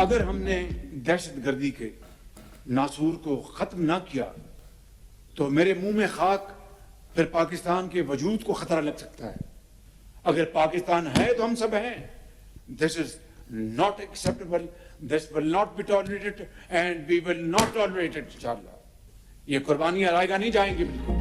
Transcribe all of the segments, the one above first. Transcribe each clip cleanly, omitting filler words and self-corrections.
अगर हमने दहशतगर्दी के नासूर को ख़त्म ना किया तो मेरे मुंह में खाक, फिर पाकिस्तान के वजूद को खतरा लग सकता है। अगर पाकिस्तान है तो हम सब हैं। This is not acceptable. This will not be tolerated and we will not tolerate it, इंशाअल्लाह। ये कुर्बानियां रायगा नहीं जाएंगी बिल्कुल।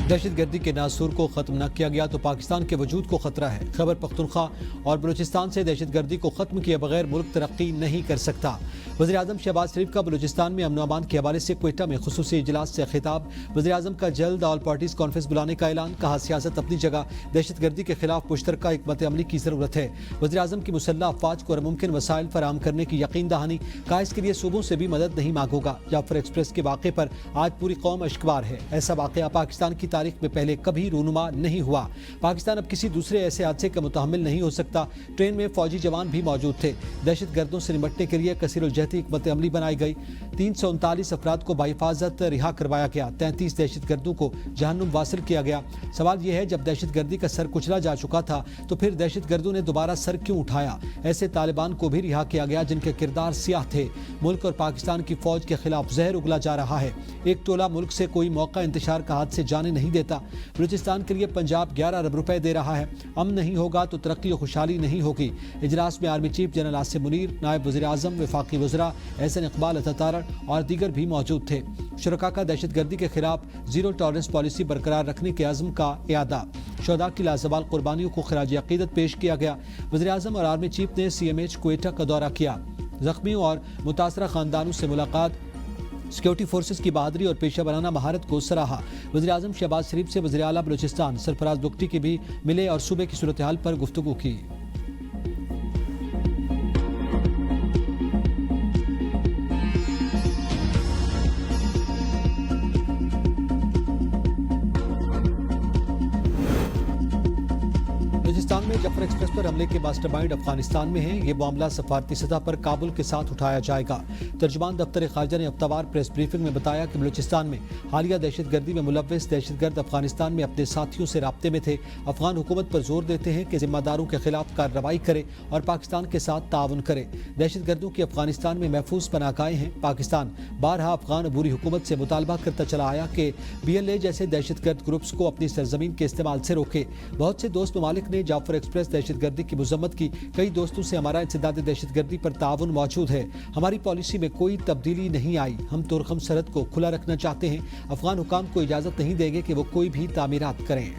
दहशतगर्दी के नासूर को खत्म न किया गया तो पाकिस्तान के वजूद को खतरा है। खैबर पख्तूनख्वा और बलूचिस्तान से दहशतगर्दी को खत्म किए बगैर मुल्क तरक्की नहीं कर सकता। वज़ीर आज़म शहबाज शरीफ का बलूचिस्तान में अमन व अमान के हवाले से क्वेटा में खुसूसी इजलास से खिताब। वज़ीर आज़म का जल्द ऑल पार्टीज कॉन्फ्रेंस बुलाने का ऐलान। कहा सियासत अपनी जगह, दहशतगर्दी के खिलाफ मुश्तरका हिकमत अमली की ज़रूरत है। वज़ीर आज़म की मुसल्लह अफवाज को मुमकिन वसाइल फराहम करने की यकीन दहानी। कहा इसके लिए सूबों से भी मदद नहीं मांगूगा। जाफर एक्सप्रेस के वाक़े पर आज पूरी कौम अश्कबार है। ऐसा वाक़या पाकिस्तान की तारीख में पहले कभी रूनुमा नहीं हुआ। पाकिस्तान अब किसी दूसरे ऐसे हादसे का मुतहम्मिल नहीं हो सकता। ट्रेन में फौजी जवान भी मौजूद थे। दहशतगर्दों से निपटने के लिए कसीरुल-जहती हिकमत अमली बनाई गई। 339 अफराद को बाहिफाजत रिहा करवाया गया। 33 दहशतगर्दों को जहन्नुम वासिल किया गया। सवाल यह है, जब दहशतगर्दी का सर कुचला जा चुका था तो फिर दहशतगर्दों ने दोबारा सर क्यों उठाया? ऐसे तालिबान को भी रिहा किया गया जिनके किरदार सियाह थे। मुल्क और पाकिस्तान की फौज के खिलाफ जहर उगला जा रहा है। एक टोला मुल्क से कोई मौका इंतशार का हाथ से जाने नहीं देता। बलूचिस्तान के लिए पंजाब 11 अरब रुपए दे रहा है। अमन नहीं होगा तो तरक्की और खुशहाली नहीं होगी। इजलास में army chief general Asim Munir, नायब वज़ीर आज़म, वफाकी वज़रा एहसन इकबाल अतातारड़ और दीगर भी मौजूद थे। शुरका का दहशतगर्दी के खिलाफ जीरो टॉलरेंस पॉलिसी बरकरार रखने के अज़्म का इयादा। शोहदा की लाजवाल कुर्बानियों को खराज अकीदत पेश किया गया। वज़ीर आज़म और आर्मी चीफ ने CMH क्वेटा का दौरा किया। जख्मियों और मुतासरा खानदानों से मुलाकात। सिक्योरिटी फोर्सेस की बहादुरी और पेशा वराना महारत को सराहा। वज़ीर आज़म शहबाज शरीफ से वज़ीर आला बलूचिस्तान सरफराज बुगटी के भी मिले और सूबे की सूरत हाल पर गुफ्तगू की। बलूचिस्तान में जफर एक्सप्रेस पर हमले के मास्टरमाइंड अफगानिस्तान में हैं। ये मामला सफारती सतह पर काबुल के साथ उठाया जाएगा। तर्जुमान दफ्तर खारजा ने हफ्तावार प्रेस ब्रीफिंग में बताया कि बलूचिस्तान में हालिया दहशतगर्दी में मुलव्वस दहशतगर्द अफगानिस्तान में अपने साथियों से राब्ते में थे। अफगान हुकूमत पर जोर देते हैं कि जिम्मेदारों के खिलाफ कार्रवाई करे और पाकिस्तान के साथ ताउन करे। दहशतगर्दों की अफगानिस्तान में महफूज पनाहगाहें हैं। पाकिस्तान बारहा अफगान अबूरी हुकूमत से मुतालबा करता चला आया कि BLA जैसे दहशतगर्द ग्रुप्स को अपनी सरजमीन के इस्तेमाल से रोके। बहुत से दोस्त ममालिक ने जाफर एक्सप्रेस दहशतगर्दी की मुजम्मत की। कई दोस्तों से हमारा इंसदाद दहशतगर्दी पर ताउन मौजूद है। हमारी पॉलिसी में कोई तब्दीली नहीं आई। हम तुरखम सरहद को खुला रखना चाहते हैं। अफगान हुकाम को इजाजत नहीं देंगे कि वो कोई भी तामीरात करें।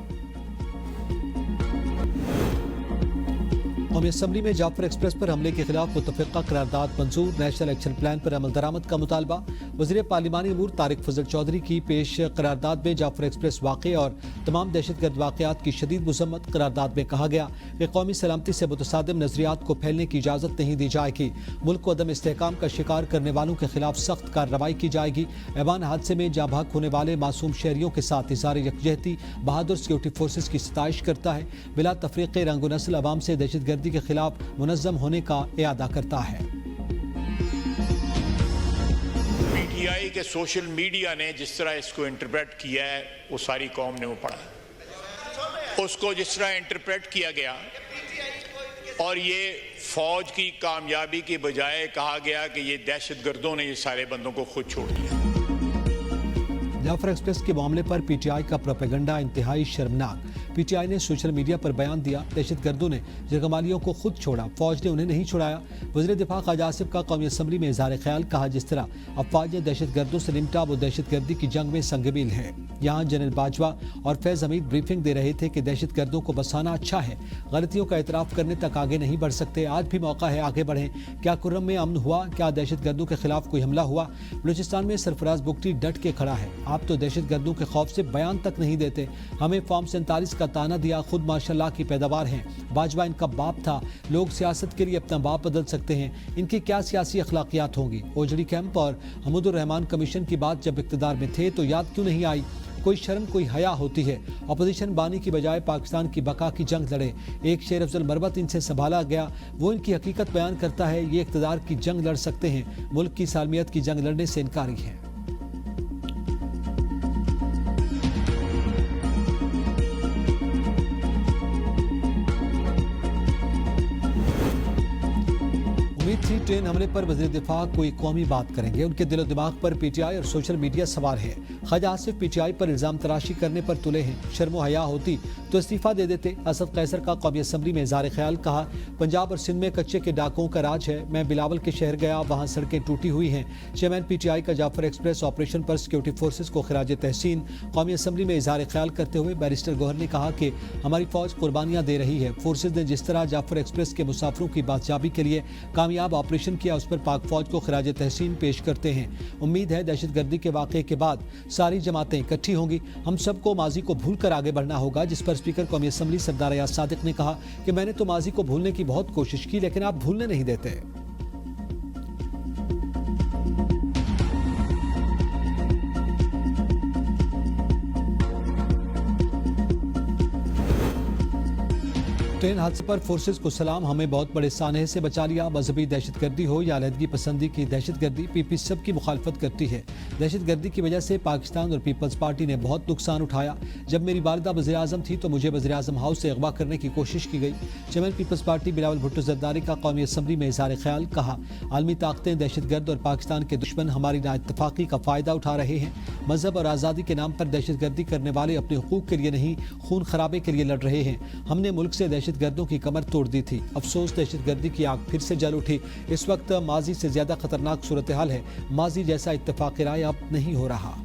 कौमी असम्बली में जाफर एक्सप्रेस पर हमले के खिलाफ मुतफ़िक़ा करारदाद मंजूर। नेशनल एक्शन प्लान पर अमल दरामद का मुतालबा। वज़ीर पार्लिमानी अमूर तारिक फजल चौधरी की पेश करारदाद में जाफर एक्सप्रेस वाक़े और तमाम दहशतगर्द वाक़यात की शदीद मज़म्मत। करारदाद में कहा गया कि कौमी सलामती से मुतसादिम नज़रियात को फैलने की इजाज़त नहीं दी जाएगी। मुल्क को अदम इस्तेहकाम का शिकार करने वालों के खिलाफ सख्त कार्रवाई की जाएगी। ऐवान हादसे में जाँ भाग होने वाले मासूम शहरियों के साथ इज़हार यकजहती बहादुर सिक्योरिटी फोर्सेस की सताइश करता है। बिला तफरीक़े रंग व नस्ल अवाम से दहशतगर्दी के खिलाफ मुनज़्ज़म होने का इरादा करता है। PTI के सोशल मीडिया ने जिस तरह इसको इंटरप्रेट किया है वो सारी कौम ने वो पढ़ा। उसको जिस तरह इंटरप्रेट किया गया और ये फौज की कामयाबी की बजाय कहा गया कि ये दहशतगर्दों ने ये सारे बंदों को खुद छोड़ दिया। जाफर एक्सप्रेस के मामले पर PTI का प्रोपेगेंडा इंतहाई शर्मनाक। PTI ने सोशल मीडिया पर बयान दिया, दहशतगर्दों ने जरगमालियों को खुद छोड़ा, फौज ने उन्हें नहीं छुड़ाया। वज़ीर दिफा ख्वाजा आसिफ का कौमी असम्बली में इज़हार ख्याल। कहा जिस तरह अफवाज ने दहशतगर्दों से निपटा वो दहशतगर्दी की जंग में संगमील है। यहाँ जनरल बाजवा और फैज़ हमीद ब्रीफिंग दे रहे थे कि दहशतगर्दों को बसाना अच्छा है, गलतियों का एतराफ़ करने तक आगे नहीं बढ़ सकते। आज भी मौका है, आगे बढ़ें। क्या कुर्रम में अमन हुआ? क्या दहशतगर्दों के खिलाफ कोई हमला हुआ? बलूचिस्तान में सरफराज बुगटी डट के खड़ा है। आप तो दहशतगर्दों के खौफ से बयान तक नहीं देते। हमें फॉर्म 47 का ताना दिया, खुद माशाल्लाह की पैदावार हैं। बाजवा इनका बाप था। लोग सियासत के लिए अपना बाप बदल सकते हैं, इनकी क्या सियासी अखलाकियात होंगी? ओजड़ी कैंप और हमीदुर रहमान कमीशन की बात जब इक़्तिदार में थे तो याद क्यों नहीं आई? कोई शर्म कोई हया होती है। अपोजिशन बानी की बजाय पाकिस्तान की बका की जंग लड़े। एक शेर अफजल मरबत इनसे संभाला गया, वो इनकी हकीकत बयान करता है। ये इक़्तिदार की जंग लड़ सकते हैं, मुल्क की सालमियत की जंग लड़ने से इनकारी है। PAC-3 ट्रेन हमले पर वज़ीर दिफा कोई कौमी बात करेंगे। उनके दिलो दिमाग पर PTI और सोशल मीडिया सवार है। ख्वाजा आसिफ PTI पर इल्जाम तराशी करने पर तुले हैं। शर्मो हया होती तो इस्तीफा दे देते। असद कैसर का कौमी असम्बली में इज़हार ख्याल। कहा, पंजाब और सिंध में कच्चे के डाकुओं का राज है। मैं बिलावल के शहर गया, वहाँ सड़कें टूटी हुई हैं। चेयरमैन PTI का जाफर एक्सप्रेस ऑपरेशन पर सिक्योरिटी फोर्सेज को खिराज तहसीन। कौमी असम्बली में इज़हार ख्याल करते हुए बैरिस्टर गौहर ने कहा कि हमारी फौज कुर्बानियाँ दे रही है। फोर्सेज ने जिस तरह जाफर एक्सप्रेस के मुसाफिरों की बादशाबी के लिए कामयाब ऑपरेशन किया, उस पर पाक फौज को खिराज तहसीन पेश करते हैं। उम्मीद है दहशतगर्दी के वाक़े के बाद सारी जमातें इकट्ठी होंगी। हम सबको माजी को भूल कर आगे बढ़ना होगा। जिस पर स्पीकर कौमी असम्बली सरदार अयाज सादिक ने कहा कि मैंने तो माजी को भूलने की बहुत कोशिश की, लेकिन आप भूलने नहीं देते। ट्रेन हादसे पर फोर्सेज को सलाम, हमें बहुत बड़े सानहे से बचा लिया। मजहबी दहशतगर्दी हो या अलहदगी पसंदी की दहशतगर्दी, PP सबकी मुखालफत करती है। दहशतगर्दी की वजह से पाकिस्तान और पीपल्स पार्टी ने बहुत नुकसान उठाया। जब मेरी वालिदा वज़ीर आज़म थी तो मुझे वज़ीर आज़म हाउस से अगवा करने की कोशिश की गई। चेयरमैन पीपल्स पार्टी बिलावल भुट्टो जरदारी का कौमी असम्बली में इज़हार ख्याल। कहा, आलमी ताकतें दहशतगर्द और पाकिस्तान के दुश्मन हमारी नाइत्तफाकी का फ़ायदा उठा रहे हैं। मजहब और आज़ादी के नाम पर दहशतगर्दी करने वाले अपने हुकूक के लिए नहीं, खून खराबे के लिए लड़ रहे हैं। हमने मुल्क से दहशतगर्दों की कमर तोड़ दी थी। अफसोस, दहशतगर्दी की आग फिर से जल उठी। इस वक्त माजी से ज्यादा खतरनाक सूरत हाल है। माजी जैसा इत्तेफाक राय अब नहीं हो रहा।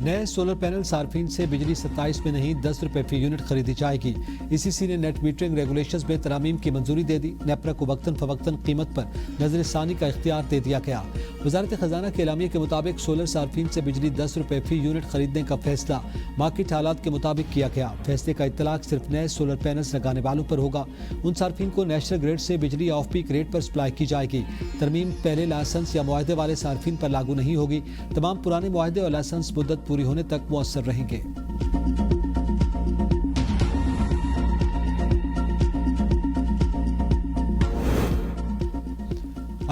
नए सोलर पैनल सार्फिन से बिजली 27 में नहीं 10 रुपए फी यूनिट खरीदी जाएगी। ICC ने नेट मीटरिंग रेगुलेशंस में तरामीम की मंजूरी दे दी। नेपरा को वक्तन फवक्तन कीमत पर नजरसानी का इख्तियार दे दिया गया। वजारत खजाना के एलामिया के मुताबिक सोलर सार्फिन से बिजली 10 रुपए फी यूनिट खरीदने का फैसला मार्केट हालात के मुताबिक किया गया। फैसले का इत्तलाक सिर्फ नए सोलर पैनल्स लगाने वालों पर होगा। उन सार्फिन को नेशनल ग्रिड से बिजली ऑफ पीक रेट पर सप्लाई की जाएगी। तरमीम पहले लाइसेंस या मुआहदे वाले सार्फिन पर लागू नहीं होगी। तमाम पुराने मुआहदे और लाइसेंस मुद्दत पूरी होने तक मुअस्सर रहेंगे।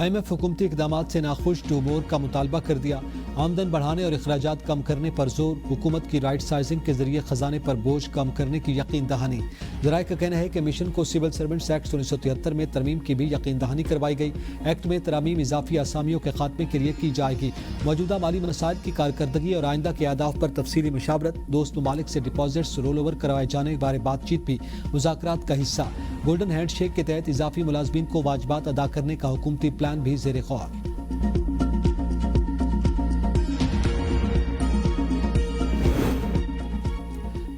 IMF हुकूमती इक़दामात से नाखुश, टू मोर का मुतालबा कर दिया। आमदन बढ़ाने और अखराजात कम करने पर जोर। हुकूमत की राइट साइजिंग के जरिए खजाने पर बोझ कम करने की यकीन दहानी। ज़राए का कहना है कि मिशन को सिविल सर्वेंट्स एक्ट 1973 में तरमीम की भी यकीन दहानी करवाई गई। एक्ट में तरामीम इजाफी आसामियों के खात्मे के लिए की जाएगी। मौजूदा माली मसाइल की कारकर्दगी और आइंदा के अहदाफ पर तफसीली मशावरत। दोस्त ममालिक से डिपॉजिट्स रोल ओवर करवाए जाने के बारे बातचीत भी मुज़ाकरात का हिस्सा। गोल्डन हैंड शेक के तहत इजाफी मुलाजमीन को वाजिबात अदा करने का हुकूमती प्लान भी ज़ेर गौर।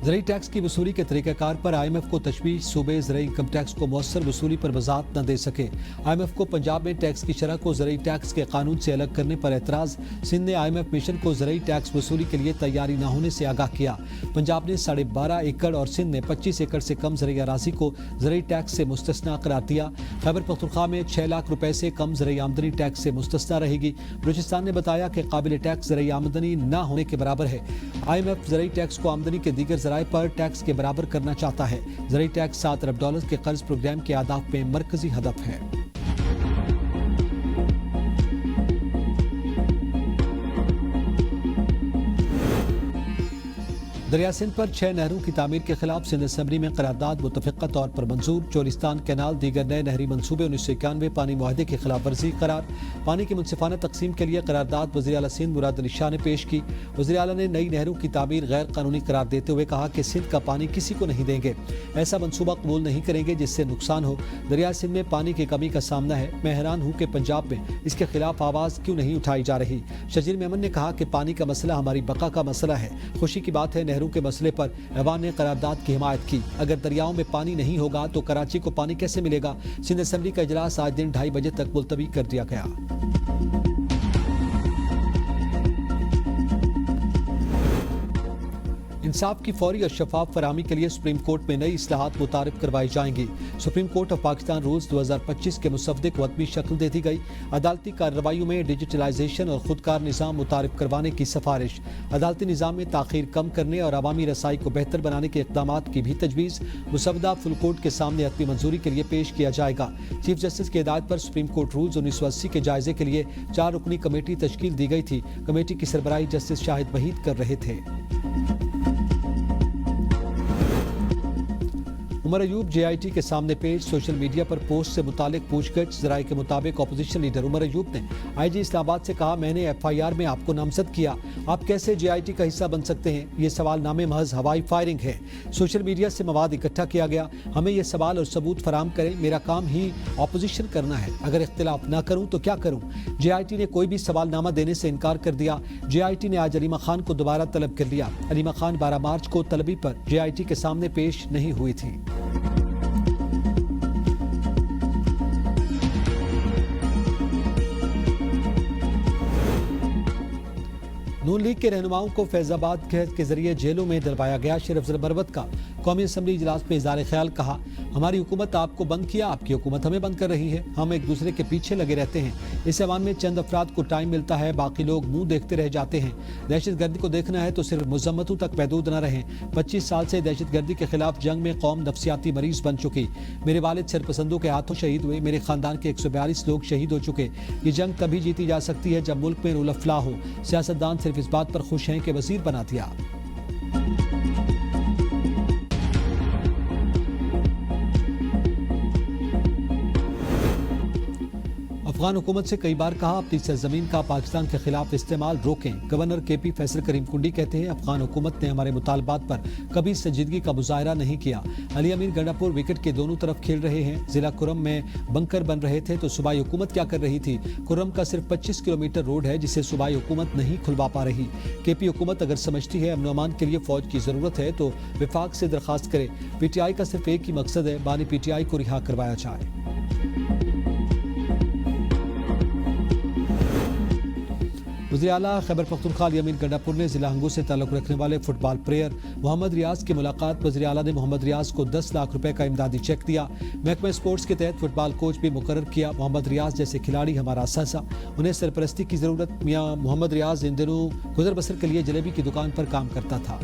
ज़रई टैक्स की वसूली के तरीक़ाकार पर IMF को तशवीश। सूबे ज़रई इनकम टैक्स को मौसर वसूली पर वज़ाहत न दे सके। IMF को पंजाब में टैक्स की शरह को ज़रई टैक्स के कानून से अलग करने पर एतराज़। सिंध ने IMF मिशन को ज़रई टैक्स वसूली के लिए तैयारी न होने से आगाह किया। पंजाब ने 12.5 एकड़ और सिंध ने 25 एकड़ से कम ज़रई अराज़ी को ज़रई टैक्स से मुस्तस्ना करार दिया। खैबर पख्तूनख्वा में 6 लाख रुपए से कम ज़रई आमदनी टैक्स से मुस्तस्ना रहेगी। बलूचिस्तान ने बताया कि काबिल टैक्स ज़रई आमदनी न होने के बराबर है। IMF ज़रई टैक्स को आमदनी के दीगर पर टैक्स के बराबर करना चाहता है। ज़रई टैक्स $7 अरब के कर्ज प्रोग्राम के अहदाफ में मरकजी हदफ है। दरिया सिंध पर 6 नहरों की तामीर के खिलाफ सिंध असम्बली में करारदाद मुतफ़िक़ा तौर पर मंजूर। चोलिस्तान कैनाल दीगर नए नहरी मनसूबे 1991 पानी मुआहदे की खिलाफ वर्जी करार। पानी की मुनसिफाना तकसीम के लिए करारदाद वज़ीर आला सिंध मुराद अली शाह ने पेश की। वज़ीर आला ने नई नहरों की तामीर गैर कानूनी करार देते हुए कहा कि सिंध का पानी किसी को नहीं देंगे। ऐसा मनसूबा कबूल नहीं करेंगे जिससे नुकसान हो। दरिया सिंध में पानी की कमी का सामना है। मैं हैरान हूँ कि पंजाब में इसके खिलाफ आवाज़ क्यों नहीं उठाई जा रही। शजीर मेमन ने कहा कि पानी का मसला हमारी बका का मसला है। खुशी की बात है के मसले पर ऐवान ने करारदाद की हिमायत की। अगर दरियाओं में पानी नहीं होगा तो कराची को पानी कैसे मिलेगा। सिंध असेंबली का इजलास आज दिन 2:30 बजे तक मुलतवी कर दिया गया। इंसाफ की फौरी और शफाफ फराहमी के लिए सुप्रीम कोर्ट में नई इस्लाहात मुतारिफ करवाई जाएंगी। Supreme court of Pakistan rules 2025 के मुसवदे को हतमी शक्ल दे दी गई। अदालती कार्रवाइयों में डिजिटलाइजेशन और खुदकार निज़ाम मुतारिफ करवाने की सिफारिश। अदालती निज़ाम में ताख़ीर कम करने और अवामी रसाई को बेहतर बनाने के इक़दामात की भी तजवीज़। मुसवदा फुल कोर्ट के सामने हतमी मंजूरी के लिए पेश किया जाएगा। चीफ जस्टिस की हिदायत पर सुप्रीम कोर्ट रूल्स 1980 के जायजे के लिए 4 रुकनी कमेटी तश्कील दी गई थी। कमेटी की सरबराही जस्टिस शाहिद वहीद कर रहे थे। उमर अयूब JIT के सामने पेश। सोशल मीडिया पर पोस्ट से मुतालिक पूछगछ। जराये के मुताबिक अपोजिशन लीडर उमर अयूब ने IG इस्लामाबाद से कहा, मैंने FIR में आपको नामजद किया, आप कैसे JIT का हिस्सा बन सकते हैं? ये सवाल नामे महज हवाई फायरिंग है। सोशल मीडिया से मवाद इकट्ठा किया गया, हमें ये सवाल और सबूत फराम करें। मेरा काम ही अपोजिशन करना है, अगर इख्तिलाफ ना करूँ तो क्या करूँ? JIT ने कोई भी सवालनामा देने से इनकार कर दिया। JIT ने आज अलीमा खान को दोबारा तलब कर लिया। अलीमा खान 12 मार्च को तलबी पर JIT के सामने पेश नहीं हुई थी। नून लीग के रहनुमाओं को फैजाबाद के जरिए जेलों में डलवाया गया। शेर अफजल मरवत का कौमी असम्बली इजलास में इज़हार ख्याल, कहा, हमारी हुकूमत आपको बंद किया, आपकी हुकूमत हमें बंद कर रही है। हम एक दूसरे के पीछे लगे रहते हैं। इस ऐवान में चंद अफराद को टाइम मिलता है, बाकी लोग मुंह देखते रह जाते हैं। दहशत गर्दी को देखना है तो सिर्फ मजम्मतों तक महदूद न रहें। 25 साल से दहशत गर्दी के खिलाफ जंग में कौम नफसियाती मरीज बन चुकी। मेरे वालिद सरपसंदों के हाथों शहीद हुए, मेरे खानदान के 142 लोग शहीद हो चुके। ये जंग तभी जीती जा सकती है जब मुल्क में रूल ऑफ लॉ हो। सियासतदान सिर्फ इस बात पर खुश हैं कि वजीर बना दिया। अफगान हुकूमत से कई बार कहा, अपनी सरजमीन का पाकिस्तान के खिलाफ इस्तेमाल रोकें। गवर्नर KP फैसल करीम कुंडी कहते हैं, अफगान हुकूमत ने हमारे मुतालबात पर कभी संजीदगी का मुजाहरा नहीं किया। अली अमीर गंडापुर विकेट के दोनों तरफ खेल रहे हैं। जिला कुरम में बंकर बन रहे थे तो सूबाई हुकूमत क्या कर रही थी? कुरम का सिर्फ 25 किलोमीटर रोड है जिसे सूबाई हुकूमत नहीं खुलवा पा रही। KP हुकूमत अगर समझती है अमन अमान के लिए फौज की जरूरत है तो विफाक से दरखास्त करे। PTI का सिर्फ एक ही मकसद है, बानी PTI को रिहा करवाया जाए। वज़ीर आला खैबर पख्तूनख्वा अली अमीर गंडापुर ने जिला हंगू से ताल्लुक़ रखने वाले फुटबॉल प्लेयर मोहम्मद रियाज की मुलाकात। वज़ीर आला ने मोहम्मद रियाज को 10 लाख रुपए का इमदादी चेक दिया। महकमा स्पोर्ट्स के तहत फुटबॉल कोच भी मुकर्रर किया। मोहम्मद रियाज जैसे खिलाड़ी हमारा असासा, उन्हें सरपरस्ती की ज़रूरत। मियाँ मोहम्मद रियाज इन दिनों गुजर बसर के लिए जलेबी की दुकान पर काम करता था।